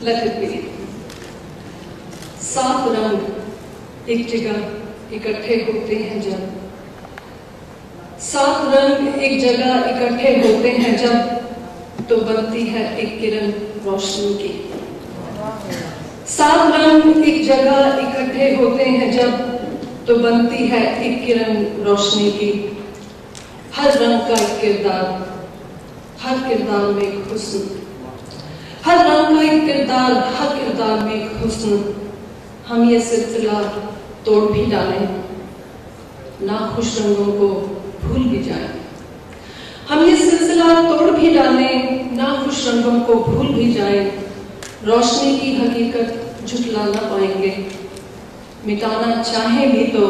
Let it be. 7 रंग एक जगह इकट्ठे होते हैं जब, 7 रंग एक जगह इकट्ठे होते हैं जब, तो बनती है एक किरण रोशनी की। 7 रंग एक जगह इकट्ठे होते हैं जब, तो बनती है एक किरण रोशनी की। हर रंग का एक किरदार, हर किरदार में एक हुस्न, हर रंग का एक किरदार, हर किरदार में एक हुस्न। हम ये सिलसिला तोड़ भी डालें, ना खुश रंगों को भूल भी जाएं। हम ये सिलसिला तोड़ भी डालें, ना खुश रंगों को भूल भी जाएं। रोशनी की हकीकत झुठला ना पाएंगे, मिटाना चाहे भी तो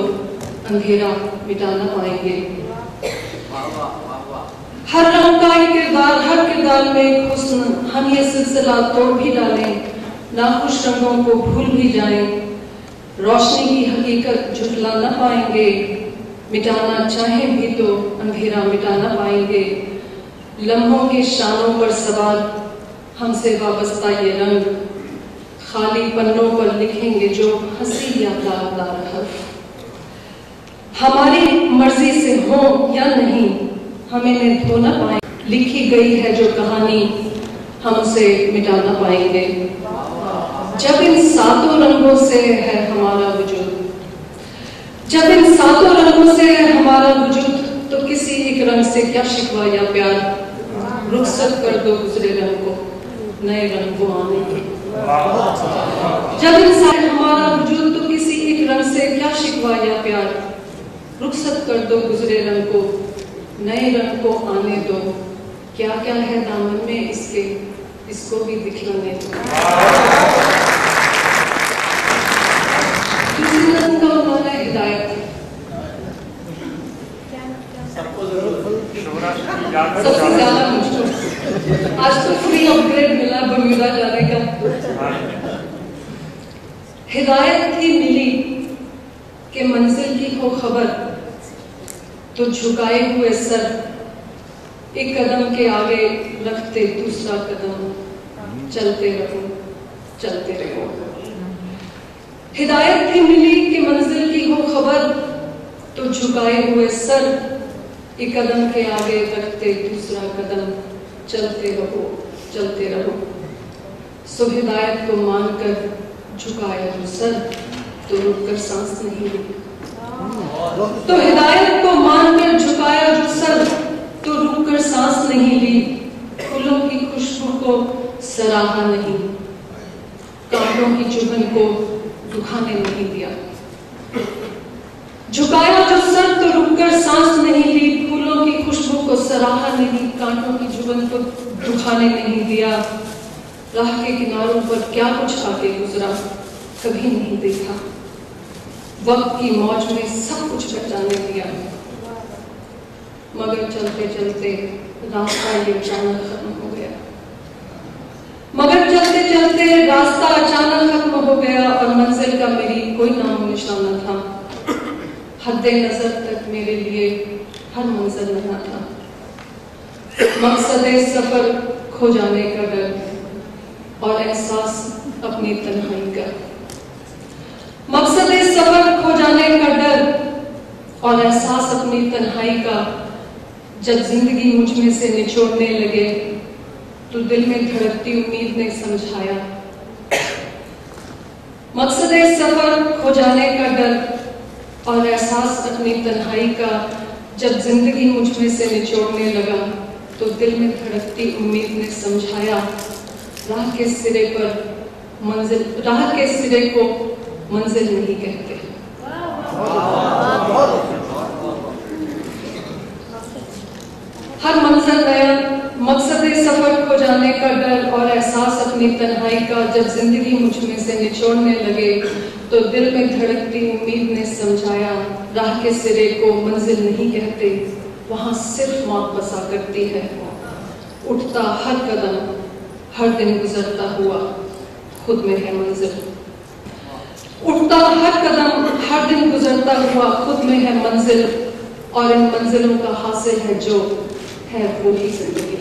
अंधेरा मिटा ना पाएंगे। हर रंग का एक किरदार, हर किरदार में एक हुस्न। हम ये सिलसिला तोड़ भी डालें, ना खुश रंगों को भूल भी जाएं। रोशनी की हकीकत झुठला ना पाएंगे, मिटाना चाहे भी तो अंधेरा मिटा ना पाएंगे। लम्हों के शानों पर सवार हमसे वाबस्ता ये रंग, खाली पन्नों पर लिखेंगे जो हंसी या दागदार हर्फ। हमारी मर्जी से हो या नहीं, हमें में धो ना पाए। लिखी गई है जो कहानी, हम उसे मिटा ना पाएंगे। जब इन 7 रंगों से है हमारा वजूद, जब इन 7 रंगों से है हमारा वजूद, तो किसी एक रंग से क्या शिकवा या प्यार। रुखसत कर दो गुजरे रंग को, नए रंग को आने के। जब इन साथ हमारा वजूद, तो किसी एक रंग से क्या शिकवा या प्यार। रुखसत कर दो गुजरे रंग को, नए रंग को आने दो। क्या क्या है दामन में इसके, इसको भी दिखलाने दो। दूसरी नज़म का उन्होंने हिदायत, सबसे ज्यादा मुश्किल। आज तो फ्री अपग्रेड मिला बर्म्यूडा जाने का। हिदायत ही मिली कि मंजिल की हो खबर, तो झुकाए हुए सर एक कदम के आगे रखते दूसरा कदम, चलते रहो चलते रहो। हिदायत ही मिली कि मंजिल की हो खबर, तो झुकाए हुए सर एक कदम के आगे रखते दूसरा कदम, चलते रहो चलते रहो। सो हिदायत को मानकर झुकाया जो सर, तो रुककर सांस नहीं ली। तो हिदायत को मानकर झुकाया जो सर, तो रुककर सांस नहीं ली। फूलों की खुशबू को सराहा नहीं, कांटों की चुभन को दुखाने नहीं दिया। झुकाया जो सर, तो रुककर सांस नहीं ली। फूलों की खुशबू को सराहा नहीं, कांटों की चुभन को दुखाने नहीं दिया। राह के किनारों पर क्या कुछ आके गुजरा, कभी नहीं देखा। वक्त की मौज में सब कुछ पहचाने दिया, मगर चलते चलते रास्ता ये अचानक खत्म हो गया। मगर चलते चलते रास्ता अचानक खत्म हो गया, और मंजिल का मेरी कोई नाम निशान न था। हद्दे नजर तक मेरे लिए हर मंजिल नया था। मकसदे सफर खो जाने का डर, और एहसास अपनी तन्हाई का। मकसदे सफर खो जाने का डर, और एहसास अपनी तन्हाई का। जब जिंदगी मुझ में से निचोड़ने लगे, तो दिल में धड़कती उम्मीद ने समझाया। मकसदे सफर खो जाने का डर, और एहसास अपनी तन्हाई का। जब जिंदगी मुझ में से निचोड़ने लगा, तो दिल में धड़कती उम्मीद ने समझाया। राह के सिरे पर मंजिल, राह के सिरे को मंजिल नहीं कहते। हर मंजिल नया, मकसदे सफर खो जाने का डर, और एहसास अपनी तन्हाई का। जब जिंदगी मुझ में से निचोड़ने लगे, तो दिल में धड़कती उम्मीद ने समझाया। राह के सिरे को मंजिल नहीं कहते, वहां सिर्फ मौत बसा करती है। उठता हर कदम, हर दिन गुजरता हुआ, खुद में है मंजिल। उठता हर कदम, हर दिन गुजरता हुआ, खुद में है मंजिल। और इन मंजिलों का हासिल है जो है वो ही जिंदगी।